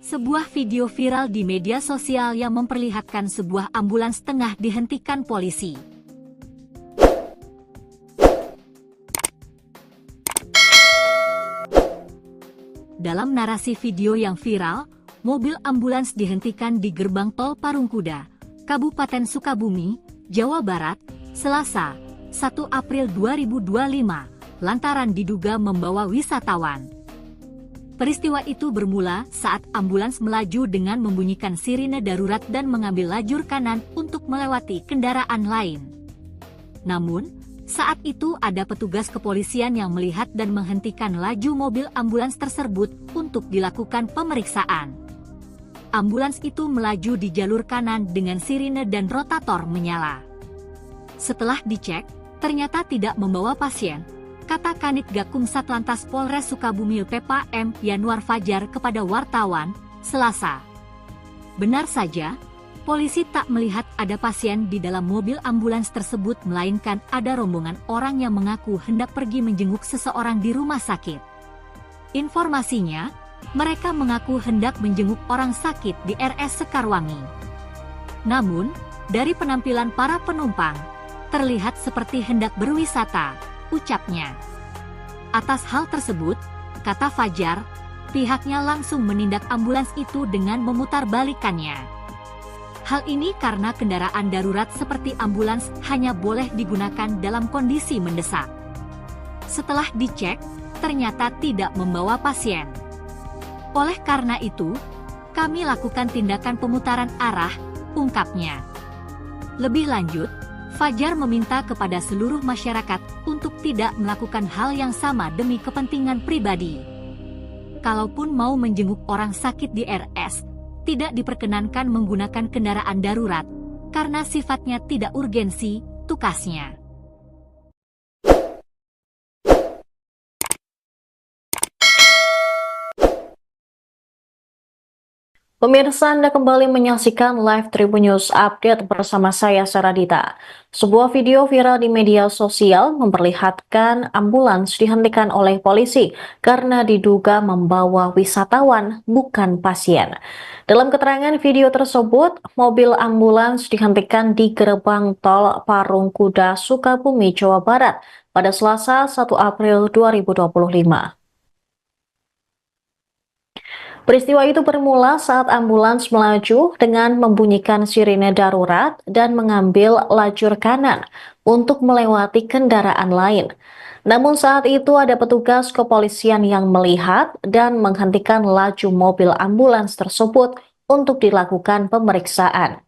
Sebuah video viral di media sosial yang memperlihatkan sebuah ambulans tengah dihentikan polisi. Dalam narasi video yang viral, mobil ambulans dihentikan di gerbang tol Parungkuda, Kabupaten Sukabumi, Jawa Barat, Selasa, 1 April 2025, lantaran diduga membawa wisatawan. Peristiwa itu bermula saat ambulans melaju dengan membunyikan sirine darurat dan mengambil lajur kanan untuk melewati kendaraan lain. Namun, saat itu ada petugas kepolisian yang melihat dan menghentikan laju mobil ambulans tersebut untuk dilakukan pemeriksaan. Ambulans itu melaju di jalur kanan dengan sirine dan rotator menyala. Setelah dicek, ternyata tidak membawa pasien, kata Kanit Gakum Satlantas Polres Sukabumi PPM Yanuar Fajar kepada wartawan, Selasa. Benar saja, polisi tak melihat ada pasien di dalam mobil ambulans tersebut melainkan ada rombongan orang yang mengaku hendak pergi menjenguk seseorang di rumah sakit. Informasinya, mereka mengaku hendak menjenguk orang sakit di RS Sekarwangi. Namun, dari penampilan para penumpang, terlihat seperti hendak berwisata, ucapnya. Atas hal tersebut, kata Fajar, pihaknya langsung menindak ambulans itu dengan memutarbalikannya. Hal ini karena kendaraan darurat seperti ambulans hanya boleh digunakan dalam kondisi mendesak. Setelah dicek, ternyata tidak membawa pasien. Oleh karena itu, kami lakukan tindakan pemutaran arah, ungkapnya. Lebih lanjut, Fajar meminta kepada seluruh masyarakat untuk tidak melakukan hal yang sama demi kepentingan pribadi. Kalaupun mau menjenguk orang sakit di RS, tidak diperkenankan menggunakan kendaraan darurat, karena sifatnya tidak urgensi, tukasnya. Pemirsa, Anda kembali menyaksikan live Tribun News Update bersama saya, Saradita. Sebuah video viral di media sosial memperlihatkan ambulans dihentikan oleh polisi karena diduga membawa wisatawan, bukan pasien. Dalam keterangan video tersebut, mobil ambulans dihentikan di gerbang tol Parungkuda, Sukabumi, Jawa Barat pada Selasa 1 April 2025. Peristiwa itu bermula saat ambulans melaju dengan membunyikan sirine darurat dan mengambil lajur kanan untuk melewati kendaraan lain. Namun saat itu ada petugas kepolisian yang melihat dan menghentikan laju mobil ambulans tersebut untuk dilakukan pemeriksaan.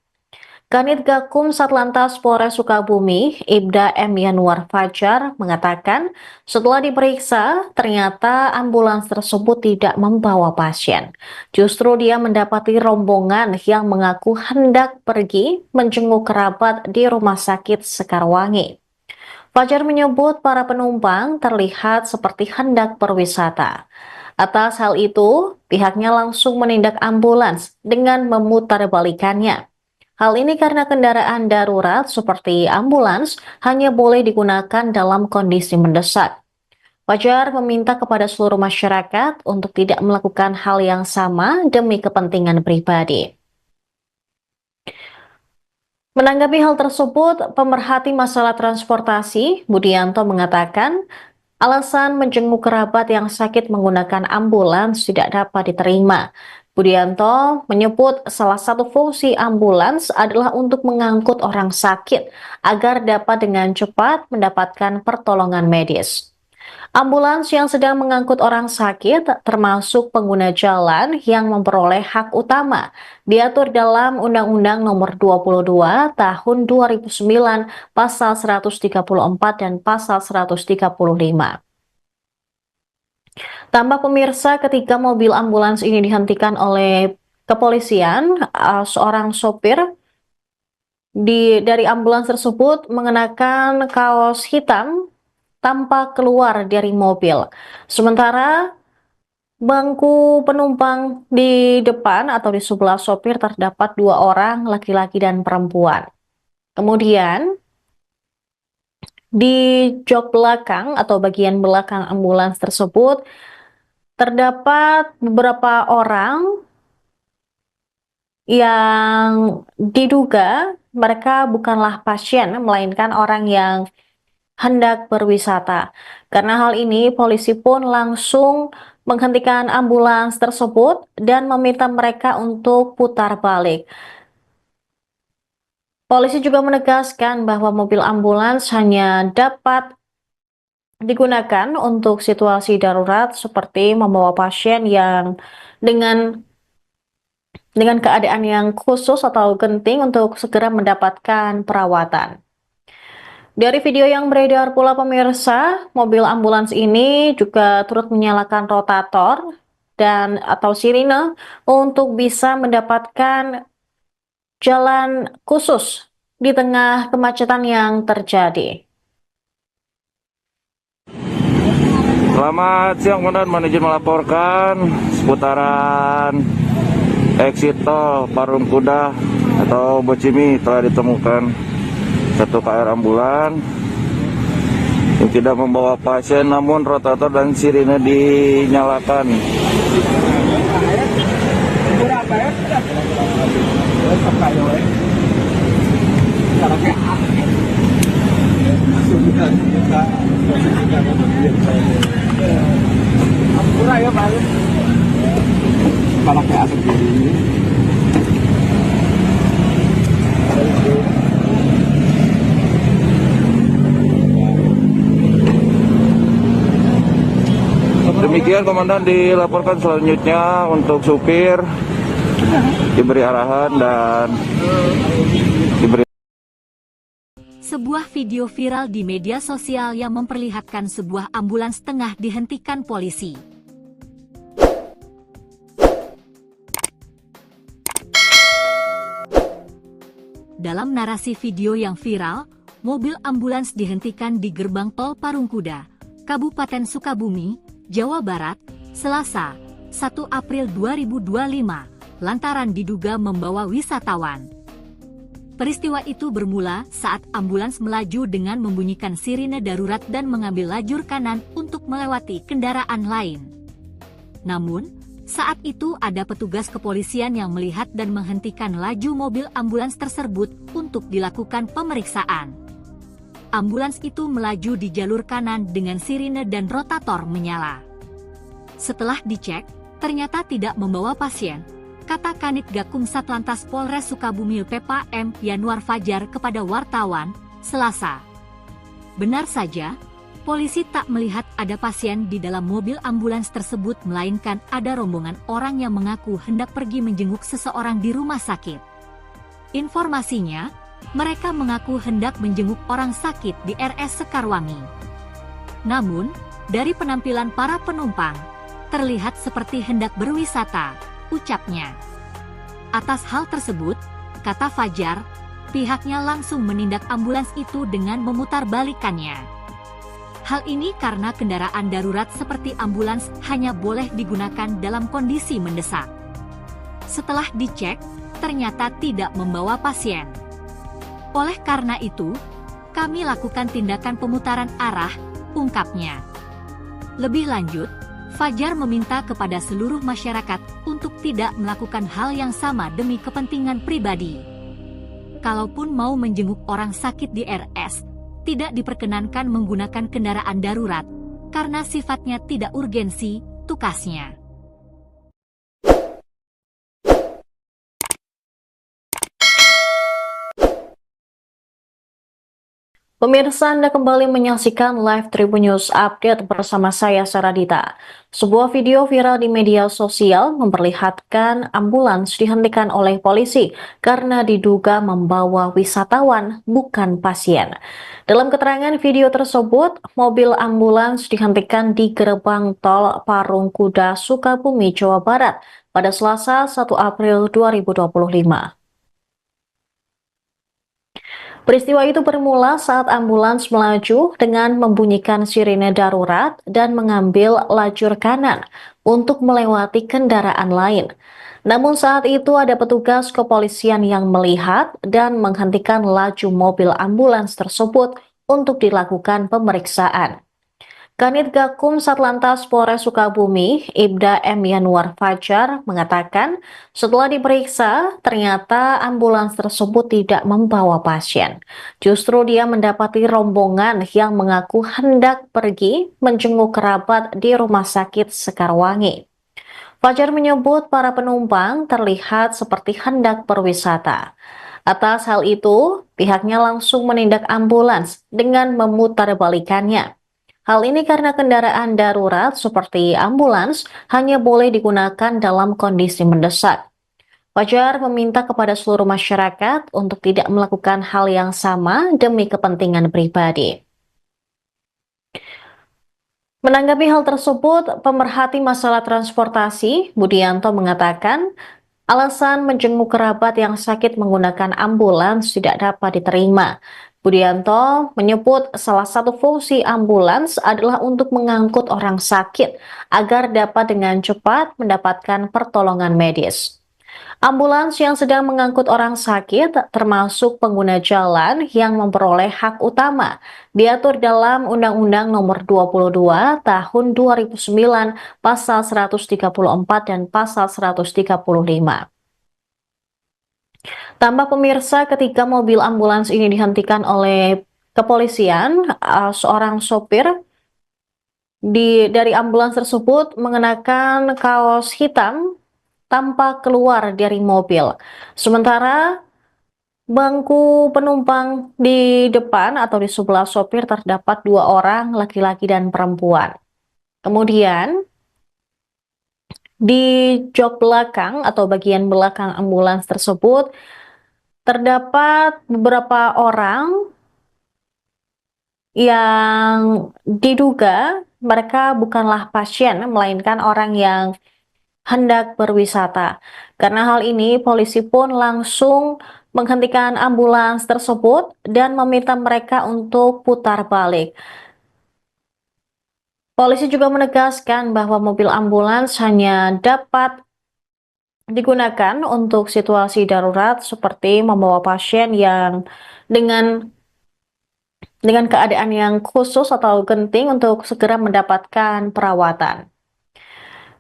Kanit Gakum Satlantas Polres Sukabumi, Ibda M. Yanuar Fajar, mengatakan setelah diperiksa, ternyata ambulans tersebut tidak membawa pasien. Justru dia mendapati rombongan yang mengaku hendak pergi menjenguk kerabat di Rumah Sakit Sekarwangi. Fajar menyebut para penumpang terlihat seperti hendak berwisata. Atas hal itu, pihaknya langsung menindak ambulans dengan memutarbalikannya. Hal ini karena kendaraan darurat seperti ambulans hanya boleh digunakan dalam kondisi mendesak. Fajar meminta kepada seluruh masyarakat untuk tidak melakukan hal yang sama demi kepentingan pribadi. Menanggapi hal tersebut, pemerhati masalah transportasi, Budianto mengatakan, alasan menjenguk kerabat yang sakit menggunakan ambulans tidak dapat diterima. Budianto menyebut salah satu fungsi ambulans adalah untuk mengangkut orang sakit agar dapat dengan cepat mendapatkan pertolongan medis. Ambulans yang sedang mengangkut orang sakit termasuk pengguna jalan yang memperoleh hak utama diatur dalam Undang-Undang Nomor 22 Tahun 2009 Pasal 134 dan Pasal 135. Tambah pemirsa, ketika mobil ambulans ini dihentikan oleh kepolisian, seorang sopir dari ambulans tersebut mengenakan kaos hitam tanpa keluar dari mobil. Sementara bangku penumpang di depan atau di sebelah sopir terdapat 2 orang, laki-laki dan perempuan. Kemudian di jok belakang atau bagian belakang ambulans tersebut terdapat beberapa orang yang diduga mereka bukanlah pasien, melainkan orang yang hendak berwisata. Karena hal ini, polisi pun langsung menghentikan ambulans tersebut dan meminta mereka untuk putar balik. Polisi juga menegaskan bahwa mobil ambulans hanya dapat digunakan untuk situasi darurat seperti membawa pasien yang dengan keadaan yang khusus atau genting untuk segera mendapatkan perawatan. Dari video yang beredar pula pemirsa, mobil ambulans ini juga turut menyalakan rotator dan atau sirine untuk bisa mendapatkan jalan khusus di tengah kemacetan yang terjadi. Selamat siang, Komandan. Mohon izin melaporkan seputaran exit tol Parung Kuda atau Bocimi telah ditemukan satu KR ambulan yang tidak membawa pasien, namun rotator dan sirine dinyalakan. Ya Pak, kalau kayak asap gini. Demikian Komandan, dilaporkan selanjutnya untuk supir diberi arahan dan diberi. Sebuah video viral di media sosial yang memperlihatkan sebuah ambulans tengah dihentikan polisi. Dalam narasi video yang viral, mobil ambulans dihentikan di gerbang tol Parung Kuda, Kabupaten Sukabumi, Jawa Barat, Selasa, 1 April 2025, lantaran diduga membawa wisatawan. Peristiwa itu bermula saat ambulans melaju dengan membunyikan sirine darurat dan mengambil lajur kanan untuk melewati kendaraan lain. Namun, saat itu ada petugas kepolisian yang melihat dan menghentikan laju mobil ambulans tersebut untuk dilakukan pemeriksaan. Ambulans itu melaju di jalur kanan dengan sirine dan rotator menyala. Setelah dicek, ternyata tidak membawa pasien, kata Kanit Gakum Satlantas Polres Sukabumi PPM Yanuar Fajar kepada wartawan, Selasa. Benar saja, polisi tak melihat ada pasien di dalam mobil ambulans tersebut, melainkan ada rombongan orang yang mengaku hendak pergi menjenguk seseorang di rumah sakit. Informasinya, mereka mengaku hendak menjenguk orang sakit di RS Sekarwangi. Namun, dari penampilan para penumpang, terlihat seperti hendak berwisata, ucapnya. Atas hal tersebut, kata Fajar, pihaknya langsung menindak ambulans itu dengan memutarbalikannya. Hal ini karena kendaraan darurat seperti ambulans hanya boleh digunakan dalam kondisi mendesak. Setelah dicek, ternyata tidak membawa pasien. Oleh karena itu, kami lakukan tindakan pemutaran arah, ungkapnya. Lebih lanjut, Fajar meminta kepada seluruh masyarakat untuk tidak melakukan hal yang sama demi kepentingan pribadi. Kalaupun mau menjenguk orang sakit di RS, tidak diperkenankan menggunakan kendaraan darurat, karena sifatnya tidak urgensi, tukasnya. Pemirsa, Anda kembali menyaksikan live Tribun News Update bersama saya Saradita. Sebuah video viral di media sosial memperlihatkan ambulans dihentikan oleh polisi karena diduga membawa wisatawan, bukan pasien. Dalam keterangan video tersebut, mobil ambulans dihentikan di gerbang tol Parung Kuda, Sukabumi, Jawa Barat pada Selasa 1 April 2025. Peristiwa itu bermula saat ambulans melaju dengan membunyikan sirine darurat dan mengambil lajur kanan untuk melewati kendaraan lain. Namun saat itu ada petugas kepolisian yang melihat dan menghentikan laju mobil ambulans tersebut untuk dilakukan pemeriksaan. Kanit Gakum Satlantas Polres Sukabumi, Ibda M. Yanuar Fajar, mengatakan setelah diperiksa, ternyata ambulans tersebut tidak membawa pasien. Justru dia mendapati rombongan yang mengaku hendak pergi menjenguk kerabat di Rumah Sakit Sekarwangi. Fajar menyebut para penumpang terlihat seperti hendak berwisata. Atas hal itu, pihaknya langsung menindak ambulans dengan memutarbalikannya. Hal ini karena kendaraan darurat seperti ambulans hanya boleh digunakan dalam kondisi mendesak. Fajar meminta kepada seluruh masyarakat untuk tidak melakukan hal yang sama demi kepentingan pribadi. Menanggapi hal tersebut, pemerhati masalah transportasi, Budianto mengatakan, alasan menjenguk kerabat yang sakit menggunakan ambulans tidak dapat diterima. Budianto menyebut salah satu fungsi ambulans adalah untuk mengangkut orang sakit agar dapat dengan cepat mendapatkan pertolongan medis. Ambulans yang sedang mengangkut orang sakit termasuk pengguna jalan yang memperoleh hak utama diatur dalam Undang-Undang Nomor 22 Tahun 2009 Pasal 134 dan Pasal 135. Tambah pemirsa, ketika mobil ambulans ini dihentikan oleh kepolisian, seorang sopir dari ambulans tersebut mengenakan kaos hitam tanpa keluar dari mobil. Sementara bangku penumpang di depan atau di sebelah sopir terdapat 2 orang, laki-laki dan perempuan. Kemudian di jok belakang atau bagian belakang ambulans tersebut terdapat beberapa orang yang diduga mereka bukanlah pasien, melainkan orang yang hendak berwisata. Karena hal ini, polisi pun langsung menghentikan ambulans tersebut dan meminta mereka untuk putar balik. Polisi juga menegaskan bahwa mobil ambulans hanya dapat digunakan untuk situasi darurat seperti membawa pasien yang dengan keadaan yang khusus atau genting untuk segera mendapatkan perawatan.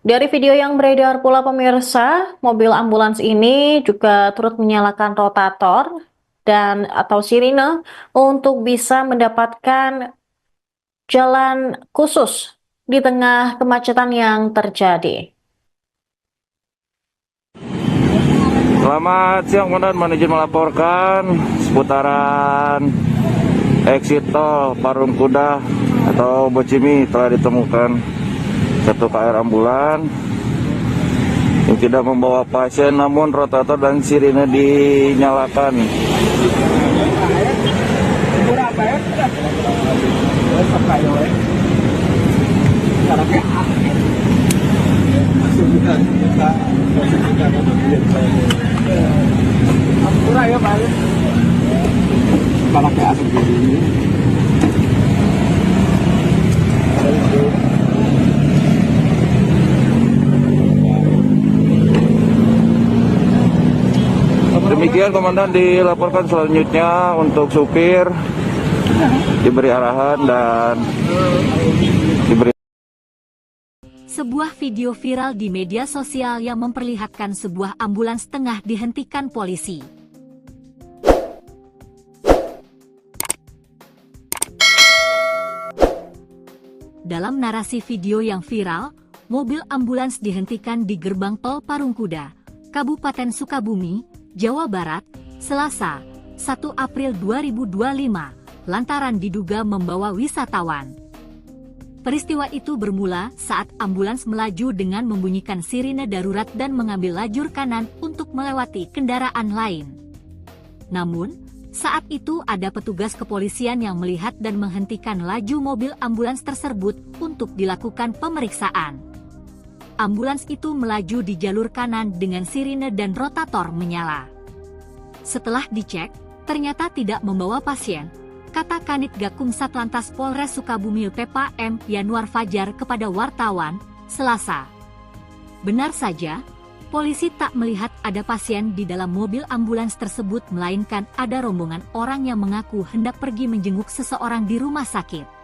Dari video yang beredar pula pemirsa, mobil ambulans ini juga turut menyalakan rotator dan atau sirine untuk bisa mendapatkan jalan khusus di tengah kemacetan yang terjadi. Selamat siang, Komandan. Mohon izin melaporkan seputaran exit tol Parungkuda atau Bocimi telah ditemukan satu KR ambulan yang tidak membawa pasien, namun rotator dan sirine dinyalakan. Demikian Komandan, dilaporkan selanjutnya untuk supir diberi arahan dan diberi. Sebuah video viral di media sosial yang memperlihatkan sebuah ambulans tengah dihentikan polisi. Dalam narasi video yang viral, mobil ambulans dihentikan di gerbang tol Parungkuda, Kabupaten Sukabumi, Jawa Barat, Selasa, 1 April 2025, lantaran diduga membawa wisatawan. Peristiwa itu bermula saat ambulans melaju dengan membunyikan sirine darurat dan mengambil lajur kanan untuk melewati kendaraan lain. Namun, saat itu ada petugas kepolisian yang melihat dan menghentikan laju mobil ambulans tersebut untuk dilakukan pemeriksaan. Ambulans itu melaju di jalur kanan dengan sirine dan rotator menyala. Setelah dicek, ternyata tidak membawa pasien, kata Kanit Gakum Satlantas Polres Sukabumi Pepa M. Yanuar Fajar kepada wartawan, Selasa. Benar saja, polisi tak melihat ada pasien di dalam mobil ambulans tersebut, melainkan ada rombongan orang yang mengaku hendak pergi menjenguk seseorang di rumah sakit.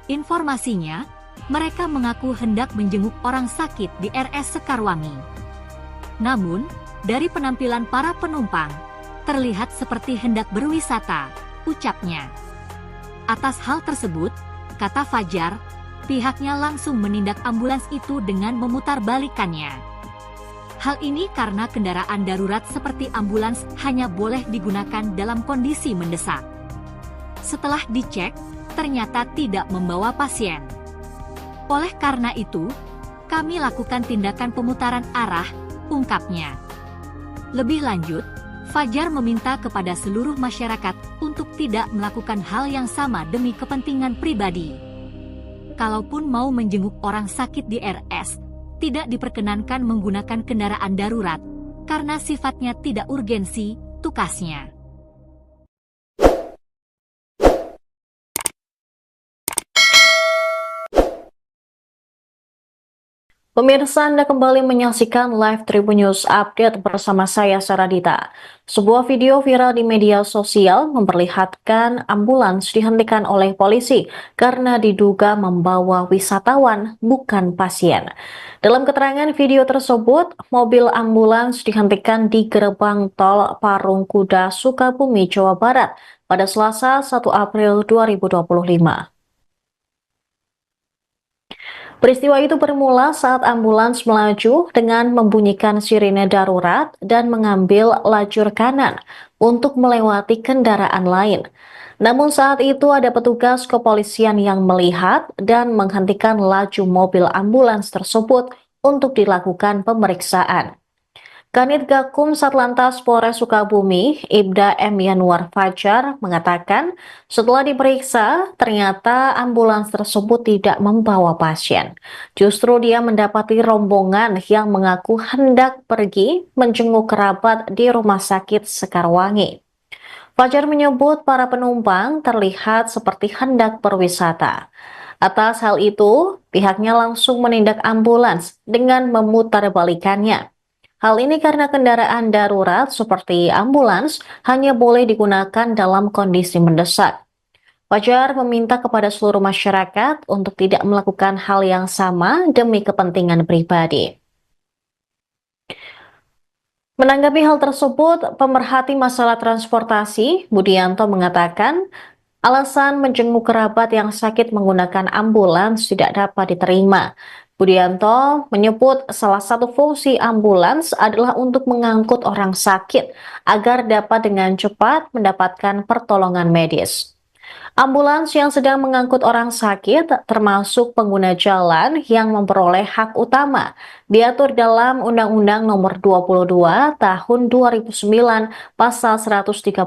Informasinya, mereka mengaku hendak menjenguk orang sakit di RS Sekarwangi. Namun, dari penampilan para penumpang, terlihat seperti hendak berwisata, ucapnya. Atas hal tersebut, kata Fajar, pihaknya langsung menindak ambulans itu dengan memutarbalikannya. Hal ini karena kendaraan darurat seperti ambulans hanya boleh digunakan dalam kondisi mendesak. Setelah dicek, ternyata tidak membawa pasien. Oleh karena itu, kami lakukan tindakan pemutaran arah, ungkapnya. Lebih lanjut, Fajar meminta kepada seluruh masyarakat untuk tidak melakukan hal yang sama demi kepentingan pribadi. Kalaupun mau menjenguk orang sakit di RS, tidak diperkenankan menggunakan kendaraan darurat, karena sifatnya tidak urgensi, tukasnya. Pemirsa, Anda kembali menyaksikan live Tribun News Update bersama saya Saradita. Sebuah video viral di media sosial memperlihatkan ambulans dihentikan oleh polisi karena diduga membawa wisatawan, bukan pasien. Dalam keterangan video tersebut, mobil ambulans dihentikan di gerbang tol Parungkuda, Sukabumi, Jawa Barat pada Selasa 1 April 2025. Peristiwa itu bermula saat ambulans melaju dengan membunyikan sirine darurat dan mengambil lajur kanan untuk melewati kendaraan lain. Namun saat itu ada petugas kepolisian yang melihat dan menghentikan laju mobil ambulans tersebut untuk dilakukan pemeriksaan. Kanit Gakum Satlantas Polres Sukabumi, Ibda M. Yanuar Fajar, mengatakan setelah diperiksa, ternyata ambulans tersebut tidak membawa pasien. Justru dia mendapati rombongan yang mengaku hendak pergi menjenguk kerabat di Rumah Sakit Sekarwangi. Fajar menyebut para penumpang terlihat seperti hendak berwisata. Atas hal itu, pihaknya langsung menindak ambulans dengan memutarbalikannya. Hal ini karena kendaraan darurat seperti ambulans hanya boleh digunakan dalam kondisi mendesak. Fajar meminta kepada seluruh masyarakat untuk tidak melakukan hal yang sama demi kepentingan pribadi. Menanggapi hal tersebut, pemerhati masalah transportasi, Budianto mengatakan, alasan menjenguk kerabat yang sakit menggunakan ambulans tidak dapat diterima. Budianto menyebut salah satu fungsi ambulans adalah untuk mengangkut orang sakit agar dapat dengan cepat mendapatkan pertolongan medis. Ambulans yang sedang mengangkut orang sakit termasuk pengguna jalan yang memperoleh hak utama diatur dalam Undang-Undang Nomor 22 Tahun 2009 Pasal 134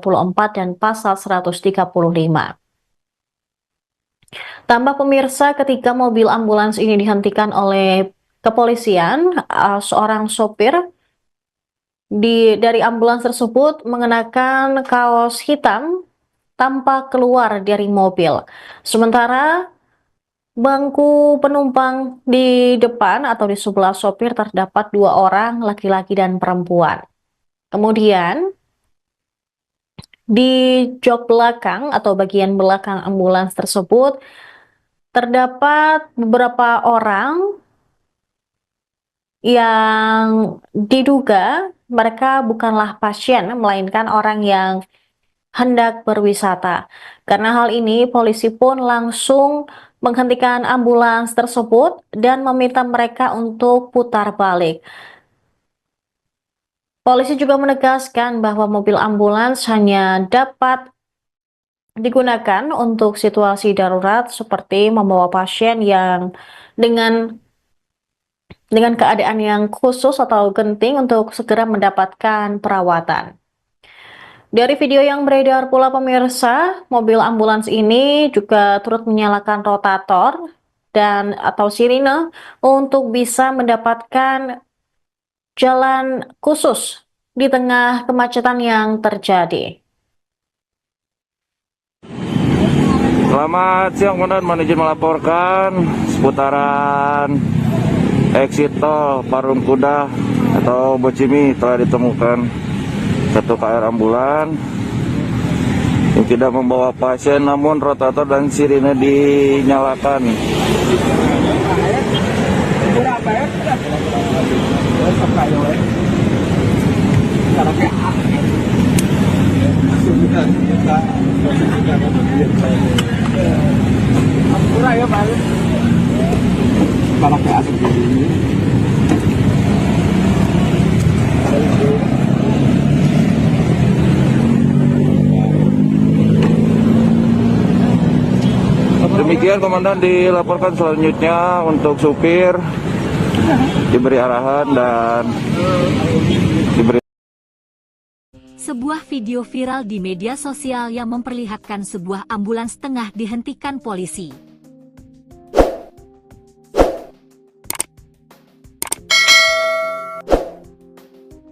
dan Pasal 135. Tambah pemirsa, ketika mobil ambulans ini dihentikan oleh kepolisian, seorang sopir dari ambulans tersebut mengenakan kaos hitam tanpa keluar dari mobil. Sementara bangku penumpang di depan atau di sebelah sopir terdapat 2 orang, laki-laki dan perempuan. Kemudian di jok belakang atau bagian belakang ambulans tersebut terdapat beberapa orang yang diduga mereka bukanlah pasien, melainkan orang yang hendak berwisata. Karena hal ini, polisi pun langsung menghentikan ambulans tersebut dan meminta mereka untuk putar balik. Polisi juga menegaskan bahwa mobil ambulans hanya dapat digunakan untuk situasi darurat seperti membawa pasien yang dengan keadaan yang khusus atau genting untuk segera mendapatkan perawatan. Dari video yang beredar pula pemirsa, mobil ambulans ini juga turut menyalakan rotator dan atau sirine untuk bisa mendapatkan jalan khusus di tengah kemacetan yang terjadi. Selamat siang, Komandan. Mohon izin melaporkan seputaran exit tol Parungkuda atau Bocimi telah ditemukan satu KR ambulan tidak membawa pasien, namun rotator dan sirine dinyalakan. Murah ya Pak. Kalau kayak asik gini. Demikian Komandan dilaporkan, selanjutnya untuk supir diberi arahan dan diberi. Sebuah video viral di media sosial yang memperlihatkan sebuah ambulans tengah dihentikan polisi.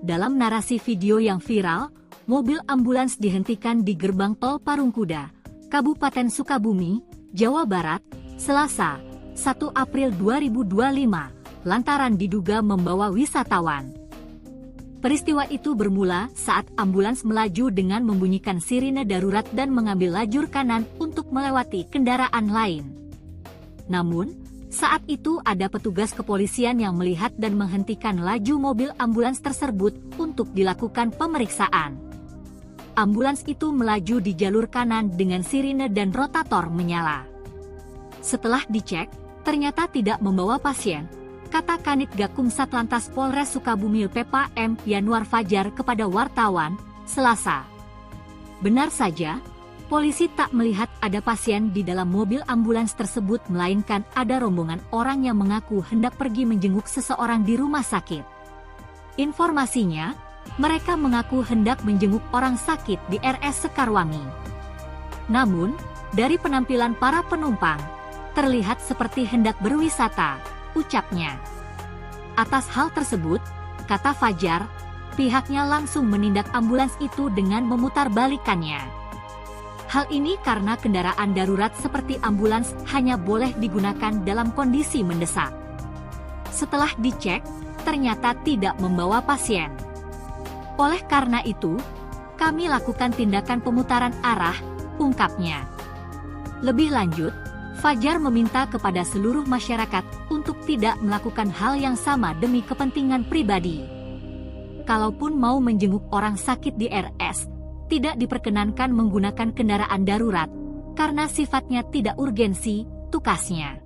Dalam narasi video yang viral, mobil ambulans dihentikan di gerbang tol Parungkuda, Kabupaten Sukabumi, Jawa Barat, Selasa, 1 April 2025, lantaran diduga membawa wisatawan. Peristiwa itu bermula saat ambulans melaju dengan membunyikan sirine darurat dan mengambil lajur kanan untuk melewati kendaraan lain. Namun, saat itu ada petugas kepolisian yang melihat dan menghentikan laju mobil ambulans tersebut untuk dilakukan pemeriksaan. Ambulans itu melaju di jalur kanan dengan sirine dan rotator menyala. Setelah dicek, ternyata tidak membawa pasien, kata Kanit Gakum Satlantas Polres Sukabumi Pepa M. Yanuar Fajar kepada wartawan, Selasa. Benar saja, polisi tak melihat ada pasien di dalam mobil ambulans tersebut, melainkan ada rombongan orang yang mengaku hendak pergi menjenguk seseorang di rumah sakit. Informasinya, mereka mengaku hendak menjenguk orang sakit di RS Sekarwangi. Namun, dari penampilan para penumpang, terlihat seperti hendak berwisata, ucapnya. Atas hal tersebut, kata Fajar, pihaknya langsung menindak ambulans itu dengan memutarbalikannya. Hal ini karena kendaraan darurat seperti ambulans hanya boleh digunakan dalam kondisi mendesak. Setelah dicek, ternyata tidak membawa pasien. Oleh karena itu, kami lakukan tindakan pemutaran arah, ungkapnya. Lebih lanjut, Fajar meminta kepada seluruh masyarakat untuk tidak melakukan hal yang sama demi kepentingan pribadi. Kalaupun mau menjenguk orang sakit di RS, tidak diperkenankan menggunakan kendaraan darurat, karena sifatnya tidak urgensi, tukasnya.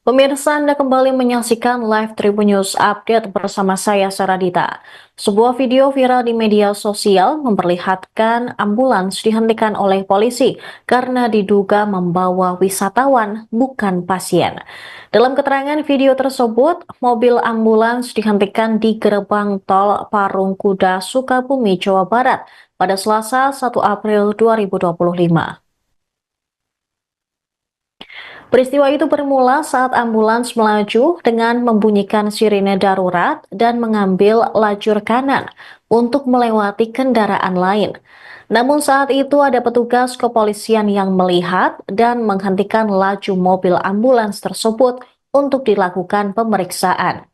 Pemirsa, Anda kembali menyaksikan live Tribun News Update bersama saya Saradita. Sebuah video viral di media sosial memperlihatkan ambulans dihentikan oleh polisi karena diduga membawa wisatawan, bukan pasien. Dalam keterangan video tersebut, mobil ambulans dihentikan di gerbang tol Parungkuda, Sukabumi, Jawa Barat pada Selasa 1 April 2025. Peristiwa itu bermula saat ambulans melaju dengan membunyikan sirine darurat dan mengambil lajur kanan untuk melewati kendaraan lain. Namun saat itu ada petugas kepolisian yang melihat dan menghentikan laju mobil ambulans tersebut untuk dilakukan pemeriksaan.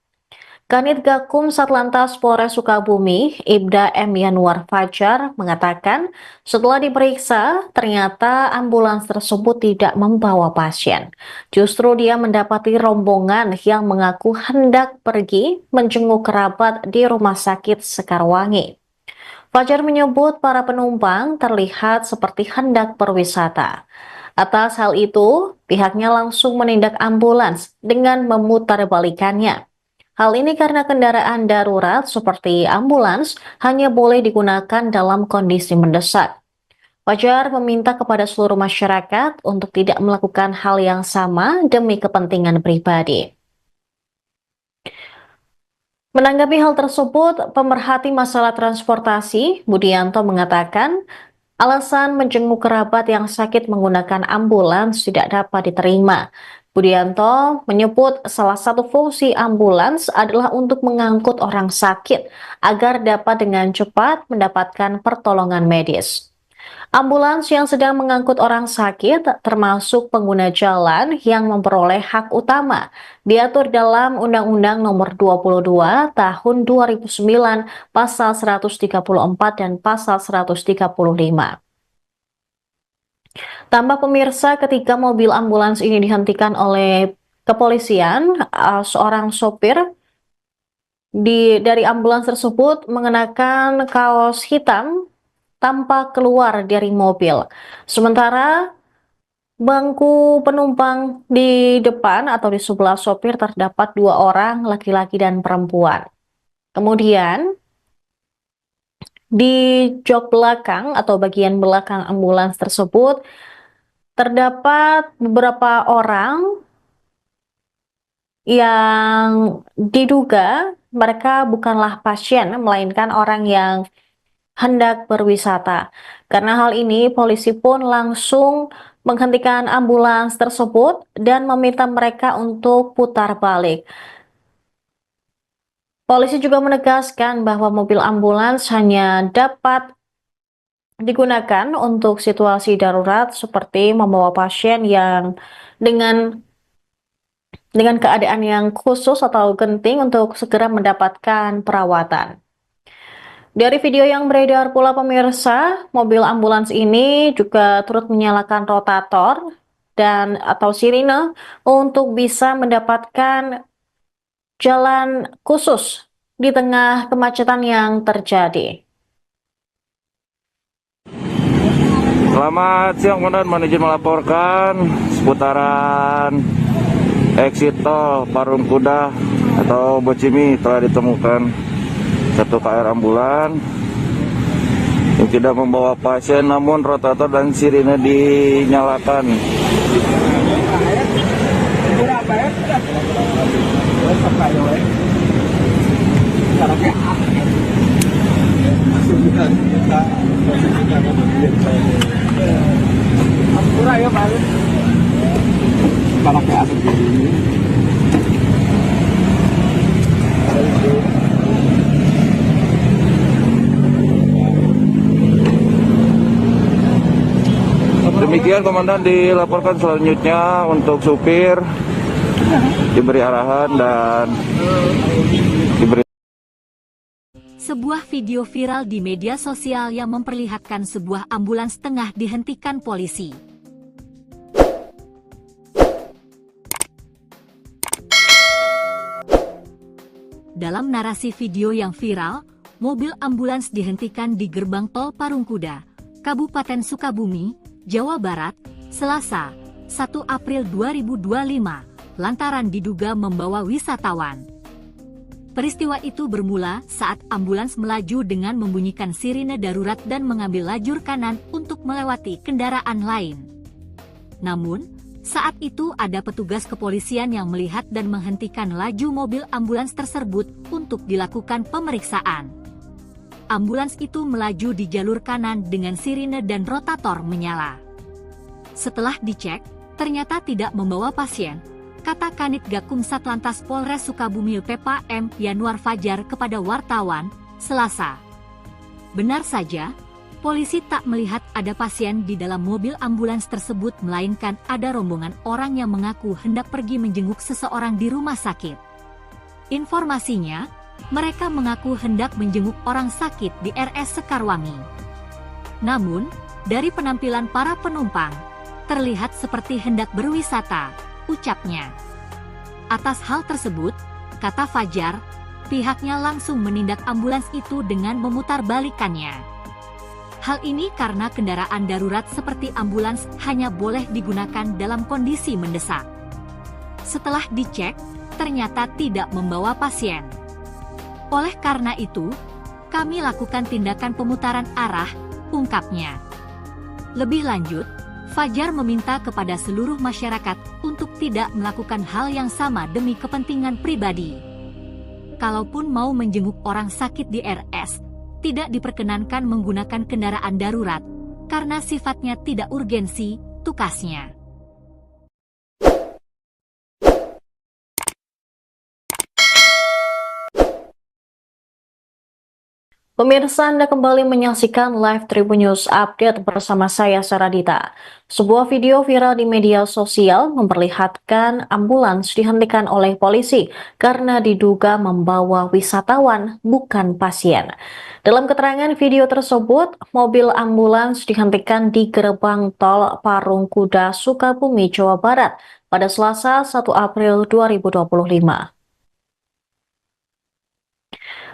Kanit Gakum Satlantas Polres Sukabumi, Ibda M. Yanuar Fajar, mengatakan setelah diperiksa, ternyata ambulans tersebut tidak membawa pasien. Justru dia mendapati rombongan yang mengaku hendak pergi menjenguk kerabat di Rumah Sakit Sekarwangi. Fajar menyebut para penumpang terlihat seperti hendak berwisata. Atas hal itu, pihaknya langsung menindak ambulans dengan memutarbalikannya. Hal ini karena kendaraan darurat seperti ambulans hanya boleh digunakan dalam kondisi mendesak. Fajar meminta kepada seluruh masyarakat untuk tidak melakukan hal yang sama demi kepentingan pribadi. Menanggapi hal tersebut, pemerhati masalah transportasi, Budianto mengatakan, alasan menjenguk kerabat yang sakit menggunakan ambulans tidak dapat diterima. Budianto menyebut salah satu fungsi ambulans adalah untuk mengangkut orang sakit agar dapat dengan cepat mendapatkan pertolongan medis. Ambulans yang sedang mengangkut orang sakit, termasuk pengguna jalan yang memperoleh hak utama, diatur dalam Undang-Undang Nomor 22 Tahun 2009, Pasal 134 dan Pasal 135. Tambah pemirsa, ketika mobil ambulans ini dihentikan oleh kepolisian, seorang sopir dari ambulans tersebut mengenakan kaos hitam tanpa keluar dari mobil. Sementara bangku penumpang di depan atau di sebelah sopir terdapat 2 orang, laki-laki dan perempuan. Kemudian di jok belakang atau bagian belakang ambulans tersebut terdapat beberapa orang yang diduga mereka bukanlah pasien, melainkan orang yang hendak berwisata. Karena hal ini, polisi pun langsung menghentikan ambulans tersebut dan meminta mereka untuk putar balik. Polisi juga menegaskan bahwa mobil ambulans hanya dapat digunakan untuk situasi darurat seperti membawa pasien yang dengan keadaan yang khusus atau genting untuk segera mendapatkan perawatan. Dari video yang beredar pula pemirsa, mobil ambulans ini juga turut menyalakan rotator dan atau sirine untuk bisa mendapatkan jalan khusus di tengah kemacetan yang terjadi. Selamat siang, komandan. Mohon izin melaporkan seputaran exit tol Parung Kuda atau Bocimi telah ditemukan satu KR ambulan yang tidak membawa pasien, namun rotator dan sirine dinyalakan. Demikian komandan, dilaporkan selanjutnya untuk supir diberi arahan dan diberi. Sebuah video viral di media sosial yang memperlihatkan sebuah ambulans tengah dihentikan polisi. Dalam narasi video yang viral, mobil ambulans dihentikan di gerbang tol Parung Kuda, Kabupaten Sukabumi, Jawa Barat, Selasa, 1 April 2025, lantaran diduga membawa wisatawan. Peristiwa itu bermula saat ambulans melaju dengan membunyikan sirine darurat dan mengambil lajur kanan untuk melewati kendaraan lain. Namun, saat itu ada petugas kepolisian yang melihat dan menghentikan laju mobil ambulans tersebut untuk dilakukan pemeriksaan. Ambulans itu melaju di jalur kanan dengan sirine dan rotator menyala. Setelah dicek, ternyata tidak membawa pasien, kata Kanit Gakum Satlantas Polres Sukabumi PPM Yanuar Fajar kepada wartawan, Selasa. Benar saja, polisi tak melihat ada pasien di dalam mobil ambulans tersebut, melainkan ada rombongan orang yang mengaku hendak pergi menjenguk seseorang di rumah sakit. Informasinya, mereka mengaku hendak menjenguk orang sakit di RS Sekarwangi. Namun, dari penampilan para penumpang, terlihat seperti hendak berwisata, ucapnya. Atas hal tersebut, kata Fajar, pihaknya langsung menindak ambulans itu dengan memutarbalikannya. Hal ini karena kendaraan darurat seperti ambulans hanya boleh digunakan dalam kondisi mendesak. Setelah dicek, ternyata tidak membawa pasien. Oleh karena itu, kami lakukan tindakan pemutaran arah, ungkapnya. Lebih lanjut, Fajar meminta kepada seluruh masyarakat untuk tidak melakukan hal yang sama demi kepentingan pribadi. Kalaupun mau menjenguk orang sakit di RS, tidak diperkenankan menggunakan kendaraan darurat, karena sifatnya tidak urgensi, tukasnya. Pemirsa, Anda kembali menyaksikan live Tribun News Update bersama saya, Saradita. Sebuah video viral di media sosial memperlihatkan ambulans dihentikan oleh polisi karena diduga membawa wisatawan, bukan pasien. Dalam keterangan video tersebut, mobil ambulans dihentikan di gerbang tol Parungkuda, Sukabumi, Jawa Barat pada Selasa 1 April 2025.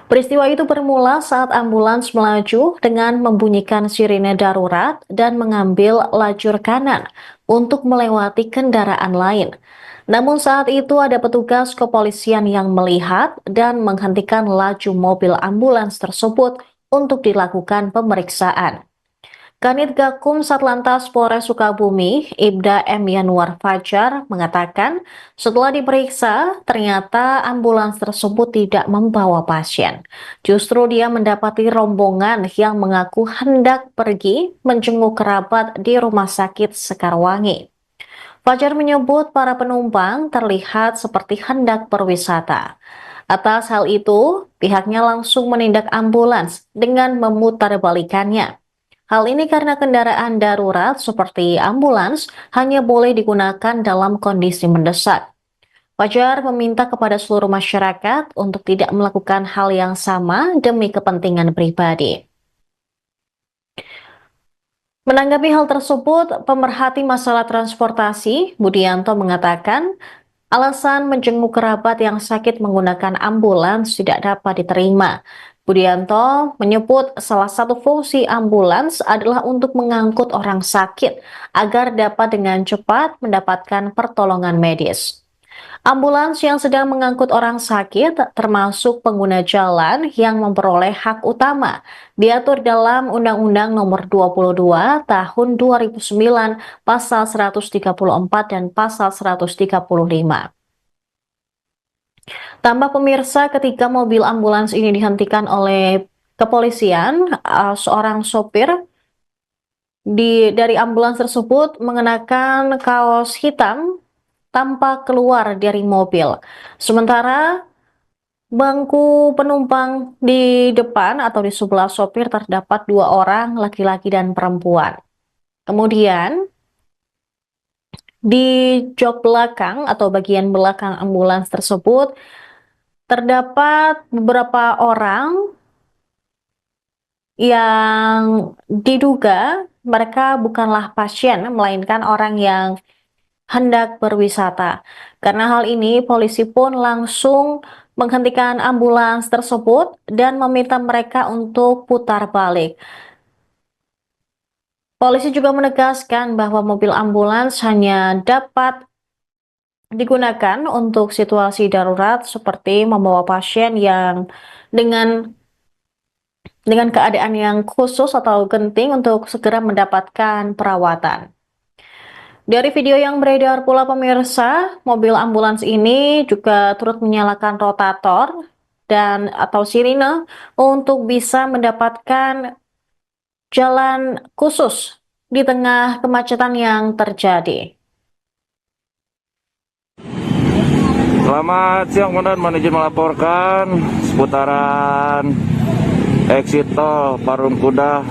Peristiwa itu bermula saat ambulans melaju dengan membunyikan sirine darurat dan mengambil lajur kanan untuk melewati kendaraan lain. Namun saat itu ada petugas kepolisian yang melihat dan menghentikan laju mobil ambulans tersebut untuk dilakukan pemeriksaan. Kanit Gakum Satlantas Polres Sukabumi, Ibda M. Yanuar Fajar, mengatakan setelah diperiksa, ternyata ambulans tersebut tidak membawa pasien. Justru dia mendapati rombongan yang mengaku hendak pergi menjenguk kerabat di Rumah Sakit Sekarwangi. Fajar menyebut para penumpang terlihat seperti hendak berwisata. Atas hal itu, pihaknya langsung menindak ambulans dengan memutarbalikannya. Hal ini karena kendaraan darurat seperti ambulans hanya boleh digunakan dalam kondisi mendesak. Fajar meminta kepada seluruh masyarakat untuk tidak melakukan hal yang sama demi kepentingan pribadi. Menanggapi hal tersebut, pemerhati masalah transportasi, Budianto mengatakan, alasan menjenguk kerabat yang sakit menggunakan ambulans tidak dapat diterima. Budianto menyebut salah satu fungsi ambulans adalah untuk mengangkut orang sakit agar dapat dengan cepat mendapatkan pertolongan medis. Ambulans yang sedang mengangkut orang sakit termasuk pengguna jalan yang memperoleh hak utama diatur dalam Undang-Undang Nomor 22 Tahun 2009 Pasal 134 dan Pasal 135. Tambah pemirsa, ketika mobil ambulans ini dihentikan oleh kepolisian, seorang sopir dari ambulans tersebut mengenakan kaos hitam tanpa keluar dari mobil. Sementara bangku penumpang di depan atau di sebelah sopir terdapat 2 orang, laki-laki dan perempuan. Kemudian di jok belakang atau bagian belakang ambulans tersebut terdapat beberapa orang yang diduga mereka bukanlah pasien, melainkan orang yang hendak berwisata. Karena hal ini, polisi pun langsung menghentikan ambulans tersebut dan meminta mereka untuk putar balik. Polisi juga menegaskan bahwa mobil ambulans hanya dapat digunakan untuk situasi darurat seperti membawa pasien yang dengan keadaan yang khusus atau genting untuk segera mendapatkan perawatan. Dari video yang beredar pula pemirsa, mobil ambulans ini juga turut menyalakan rotator dan atau sirine untuk bisa mendapatkan jalan khusus di tengah kemacetan yang terjadi. Selamat siang, Komandan. Mohon izin melaporkan seputaran exit tol Parungkuda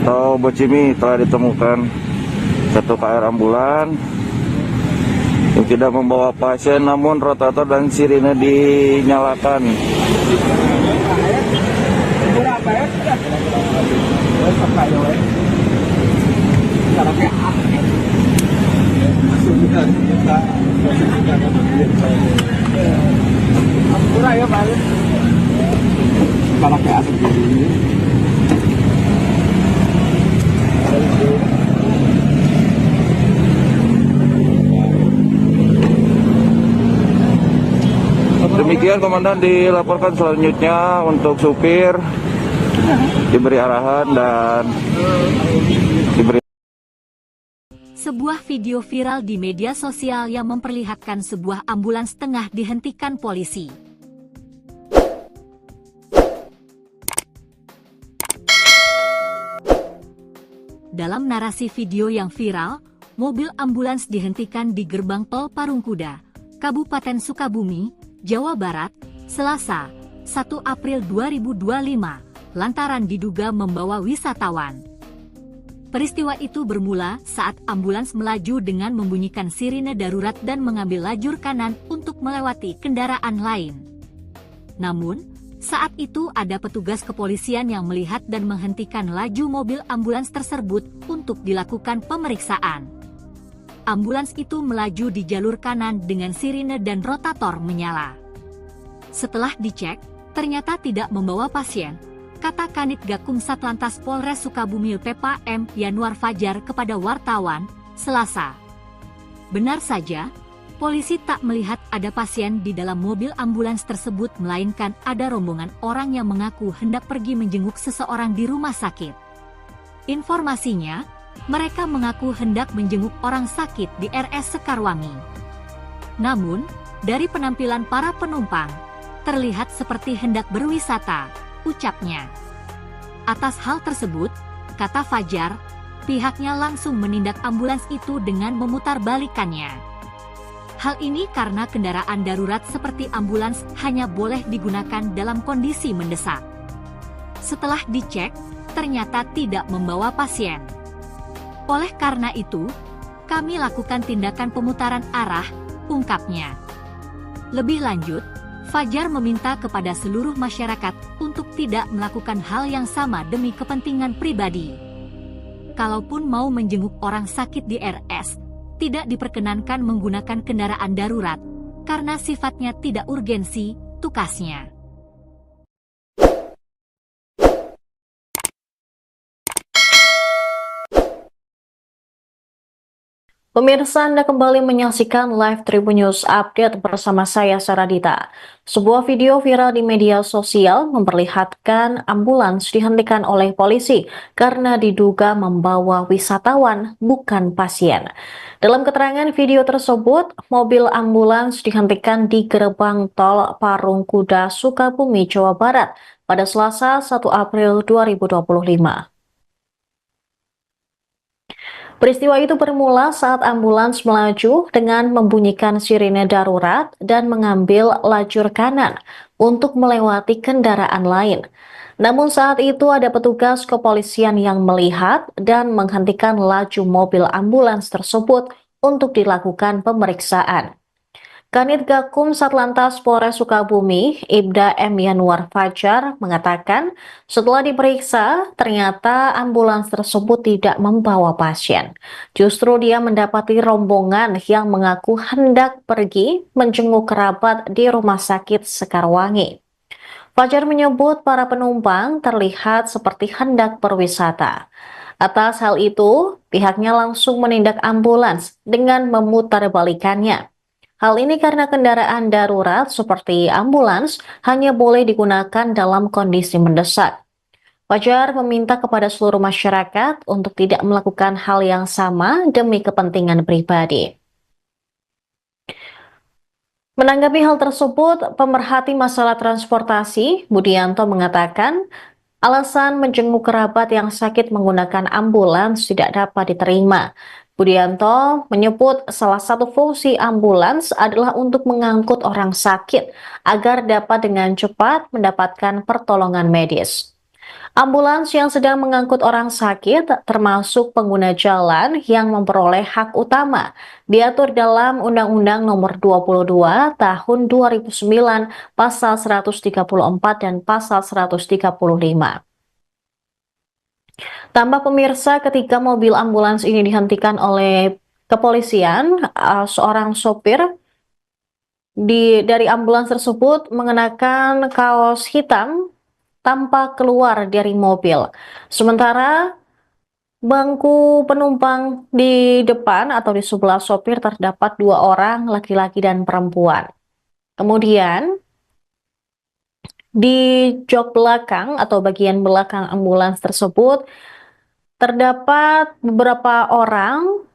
atau Bocimi telah ditemukan satu KR ambulan yang tidak membawa pasien, namun rotator dan sirine dinyalakan. Demikian Komandan, dilaporkan selanjutnya untuk supir diberi arahan dan diberi. Sebuah video viral di media sosial yang memperlihatkan sebuah ambulans tengah dihentikan polisi. Dalam narasi video yang viral, mobil ambulans dihentikan di gerbang tol Parungkuda, Kabupaten Sukabumi, Jawa Barat, Selasa, 1 April 2025, lantaran diduga membawa wisatawan. Peristiwa itu bermula saat ambulans melaju dengan membunyikan sirine darurat dan mengambil lajur kanan untuk melewati kendaraan lain. Namun, saat itu ada petugas kepolisian yang melihat dan menghentikan laju mobil ambulans tersebut untuk dilakukan pemeriksaan. Ambulans itu melaju di jalur kanan dengan sirine dan rotator menyala. Setelah dicek, ternyata tidak membawa pasien, kata Kanit Gakum Satlantas Polres Sukabumi Pepa M. Yanuar Fajar kepada wartawan, Selasa. Benar saja, polisi tak melihat ada pasien di dalam mobil ambulans tersebut melainkan ada rombongan orang yang mengaku hendak pergi menjenguk seseorang di rumah sakit. Informasinya, mereka mengaku hendak menjenguk orang sakit di RS Sekarwangi. Namun, dari penampilan para penumpang, terlihat seperti hendak berwisata, ucapnya. Atas hal tersebut, kata Fajar, pihaknya langsung menindak ambulans itu dengan memutarbalikannya. Hal ini karena kendaraan darurat seperti ambulans hanya boleh digunakan dalam kondisi mendesak. Setelah dicek, ternyata tidak membawa pasien. Oleh karena itu, kami lakukan tindakan pemutaran arah, ungkapnya. Lebih lanjut, Fajar meminta kepada seluruh masyarakat untuk tidak melakukan hal yang sama demi kepentingan pribadi. Kalaupun mau menjenguk orang sakit di RS, tidak diperkenankan menggunakan kendaraan darurat, karena sifatnya tidak urgensi, tukasnya. Pemirsa, Anda kembali menyaksikan live Tribun News Update bersama saya Saradita. Sebuah video viral di media sosial memperlihatkan ambulans dihentikan oleh polisi karena diduga membawa wisatawan, bukan pasien. Dalam keterangan video tersebut, mobil ambulans dihentikan di gerbang tol Parungkuda, Sukabumi, Jawa Barat pada Selasa 1 April 2025. Peristiwa itu bermula saat ambulans melaju dengan membunyikan sirine darurat dan mengambil lajur kanan untuk melewati kendaraan lain. Namun saat itu ada petugas kepolisian yang melihat dan menghentikan laju mobil ambulans tersebut untuk dilakukan pemeriksaan. Kanit Gakum Satlantas Polres Sukabumi, Ibda M. Yanuar Fajar, mengatakan setelah diperiksa, ternyata ambulans tersebut tidak membawa pasien. Justru dia mendapati rombongan yang mengaku hendak pergi menjenguk kerabat di Rumah Sakit Sekarwangi. Fajar menyebut para penumpang terlihat seperti hendak berwisata. Atas hal itu, pihaknya langsung menindak ambulans dengan memutarbalikannya. Hal ini karena kendaraan darurat seperti ambulans hanya boleh digunakan dalam kondisi mendesak. Fajar meminta kepada seluruh masyarakat untuk tidak melakukan hal yang sama demi kepentingan pribadi. Menanggapi hal tersebut, pemerhati masalah transportasi, Budianto mengatakan, alasan menjenguk kerabat yang sakit menggunakan ambulans tidak dapat diterima. Budianto menyebut salah satu fungsi ambulans adalah untuk mengangkut orang sakit agar dapat dengan cepat mendapatkan pertolongan medis. Ambulans yang sedang mengangkut orang sakit termasuk pengguna jalan yang memperoleh hak utama diatur dalam Undang-Undang Nomor 22 Tahun 2009 Pasal 134 dan Pasal 135. Tambah pemirsa, ketika mobil ambulans ini dihentikan oleh kepolisian, seorang sopir dari ambulans tersebut mengenakan kaos hitam tanpa keluar dari mobil. Sementara bangku penumpang di depan atau di sebelah sopir terdapat 2 orang, laki-laki dan perempuan. Kemudian di jok belakang atau bagian belakang ambulans tersebut terdapat beberapa orang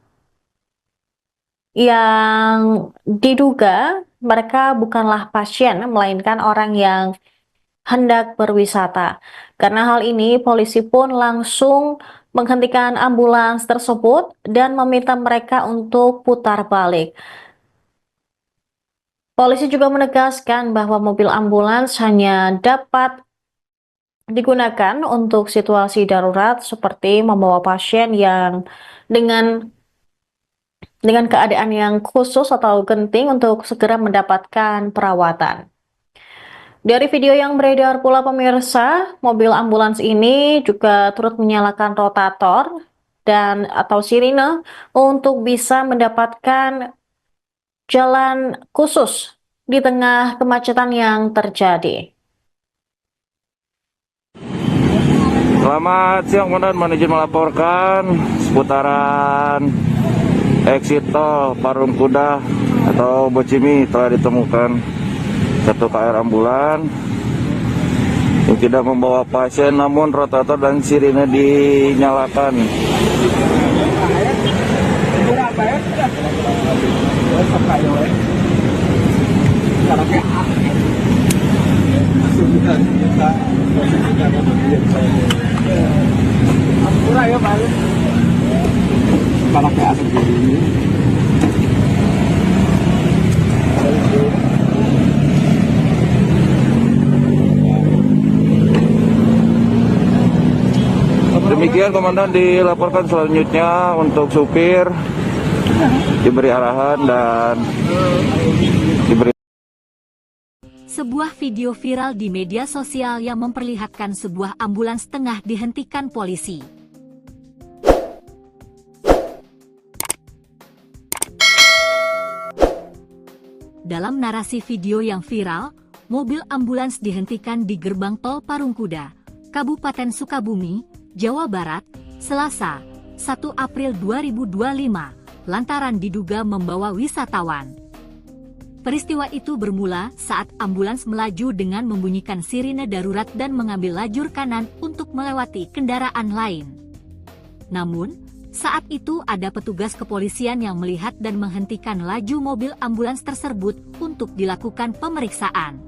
yang diduga mereka bukanlah pasien, melainkan orang yang hendak berwisata. Karena hal ini, polisi pun langsung menghentikan ambulans tersebut dan meminta mereka untuk putar balik. Polisi juga menegaskan bahwa mobil ambulans hanya dapat digunakan untuk situasi darurat seperti membawa pasien yang dengan keadaan yang khusus atau genting untuk segera mendapatkan perawatan. Dari video yang beredar pula pemirsa, mobil ambulans ini juga turut menyalakan rotator dan atau sirine untuk bisa mendapatkan jalan khusus di tengah kemacetan yang terjadi. Selamat siang, Komandan. Mohon izin melaporkan seputaran exit tol Parungkuda atau Bocimi telah ditemukan satu KR ambulan yang tidak membawa pasien, namun rotator dan sirine dinyalakan. Demikian Komandan, dilaporkan selanjutnya untuk supir diberi arahan dan diberi. Sebuah video viral di media sosial yang memperlihatkan sebuah ambulans tengah dihentikan polisi. Dalam narasi video yang viral, mobil ambulans dihentikan di gerbang tol Parungkuda, Kabupaten Sukabumi, Jawa Barat, Selasa, 1 April 2025, lantaran diduga membawa wisatawan. Peristiwa itu bermula saat ambulans melaju dengan membunyikan sirine darurat dan mengambil lajur kanan untuk melewati kendaraan lain. Namun, saat itu ada petugas kepolisian yang melihat dan menghentikan laju mobil ambulans tersebut untuk dilakukan pemeriksaan.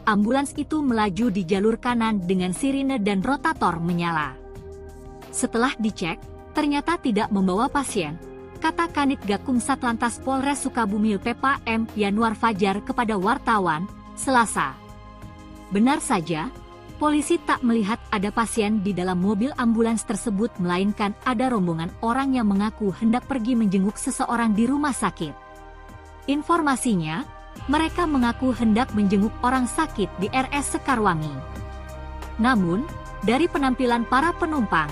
Ambulans itu melaju di jalur kanan dengan sirine dan rotator menyala. Setelah dicek, ternyata tidak membawa pasien, kata Kanit Gakum Satlantas Polres Sukabumi PPM Yanuar Fajar kepada wartawan, Selasa. Benar saja, polisi tak melihat ada pasien di dalam mobil ambulans tersebut, melainkan ada rombongan orang yang mengaku hendak pergi menjenguk seseorang di rumah sakit. Informasinya, mereka mengaku hendak menjenguk orang sakit di RS Sekarwangi. Namun, dari penampilan para penumpang,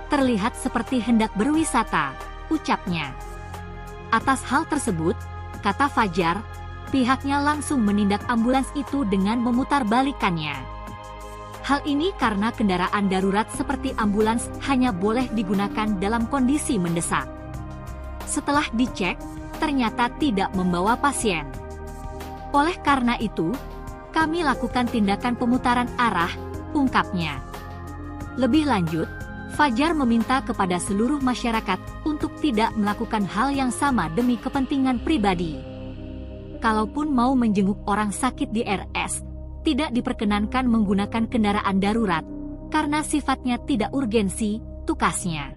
terlihat seperti hendak berwisata, ucapnya. Atas hal tersebut, kata Fajar, pihaknya langsung menindak ambulans itu dengan memutarbalikannya. Hal ini karena kendaraan darurat seperti ambulans hanya boleh digunakan dalam kondisi mendesak. Setelah dicek, ternyata tidak membawa pasien. Oleh karena itu, kami lakukan tindakan pemutaran arah, ungkapnya. Lebih lanjut, Fajar meminta kepada seluruh masyarakat untuk tidak melakukan hal yang sama demi kepentingan pribadi. Kalaupun mau menjenguk orang sakit di RS, tidak diperkenankan menggunakan kendaraan darurat, karena sifatnya tidak urgensi, tukasnya.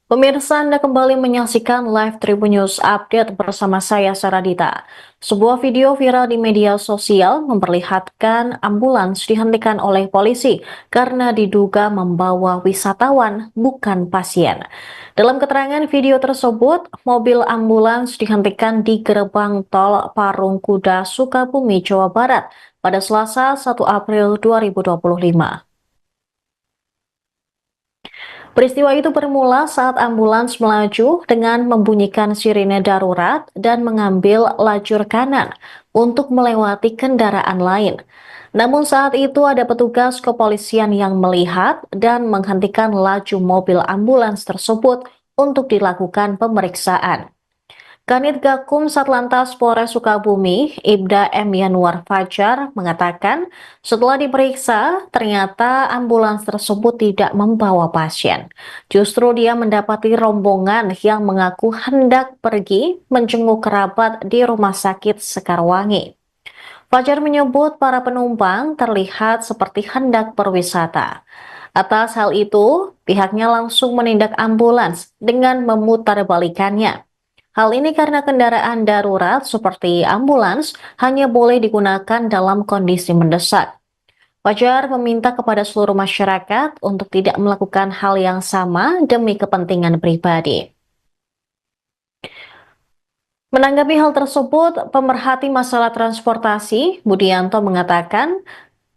Pemirsa, Anda kembali menyaksikan live Tribun News Update bersama saya Saradita. Sebuah video viral di media sosial memperlihatkan ambulans dihentikan oleh polisi karena diduga membawa wisatawan, bukan pasien. Dalam keterangan video tersebut, mobil ambulans dihentikan di gerbang tol Parungkuda, Sukabumi, Jawa Barat pada Selasa 1 April 2025. Peristiwa itu bermula saat ambulans melaju dengan membunyikan sirine darurat dan mengambil lajur kanan untuk melewati kendaraan lain. Namun saat itu ada petugas kepolisian yang melihat dan menghentikan laju mobil ambulans tersebut untuk dilakukan pemeriksaan. Kanit Gakum Satlantas Polres Sukabumi, Ibda M. Yanuar Fajar, mengatakan setelah diperiksa, ternyata ambulans tersebut tidak membawa pasien. Justru dia mendapati rombongan yang mengaku hendak pergi menjenguk kerabat di Rumah Sakit Sekarwangi. Fajar menyebut para penumpang terlihat seperti hendak berwisata. Atas hal itu, pihaknya langsung menindak ambulans dengan memutarbalikannya. Hal ini karena kendaraan darurat seperti ambulans hanya boleh digunakan dalam kondisi mendesak. Fajar meminta kepada seluruh masyarakat untuk tidak melakukan hal yang sama demi kepentingan pribadi. Menanggapi hal tersebut, pemerhati masalah transportasi, Budianto mengatakan,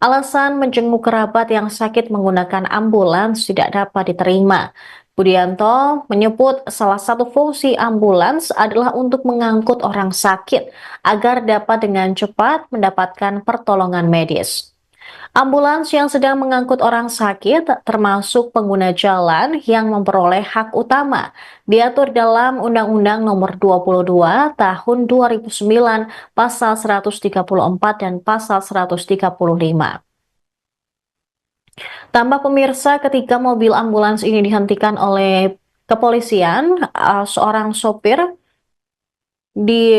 alasan menjenguk kerabat yang sakit menggunakan ambulans tidak dapat diterima. Budianto menyebut salah satu fungsi ambulans adalah untuk mengangkut orang sakit agar dapat dengan cepat mendapatkan pertolongan medis. Ambulans yang sedang mengangkut orang sakit termasuk pengguna jalan yang memperoleh hak utama diatur dalam Undang-Undang Nomor 22 Tahun 2009 Pasal 134 dan Pasal 135. Tambah pemirsa, ketika mobil ambulans ini dihentikan oleh kepolisian, seorang sopir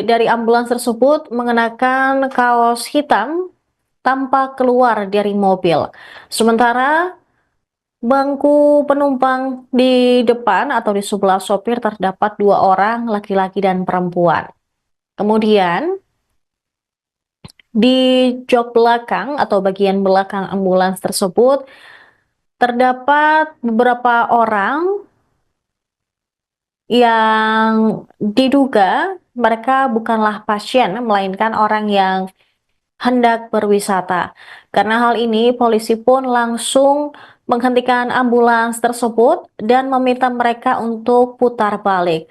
dari ambulans tersebut mengenakan kaos hitam tanpa keluar dari mobil. Sementara bangku penumpang di depan atau di sebelah sopir terdapat 2 orang, laki-laki dan perempuan. Kemudian di jok belakang atau bagian belakang ambulans tersebut terdapat beberapa orang yang diduga mereka bukanlah pasien, melainkan orang yang hendak berwisata. Karena hal ini, polisi pun langsung menghentikan ambulans tersebut dan meminta mereka untuk putar balik.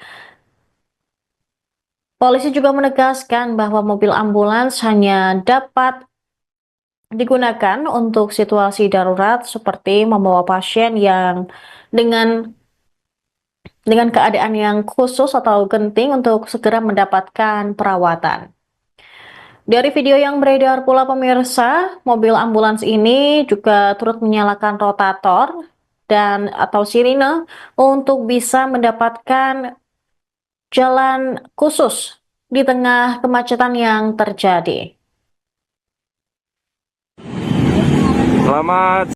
Polisi juga menegaskan bahwa mobil ambulans hanya dapat digunakan untuk situasi darurat seperti membawa pasien yang dengan keadaan yang khusus atau genting untuk segera mendapatkan perawatan. Dari video yang beredar pula pemirsa, mobil ambulans ini juga turut menyalakan rotator dan atau sirine untuk bisa mendapatkan jalan khusus di tengah kemacetan yang terjadi. Selamat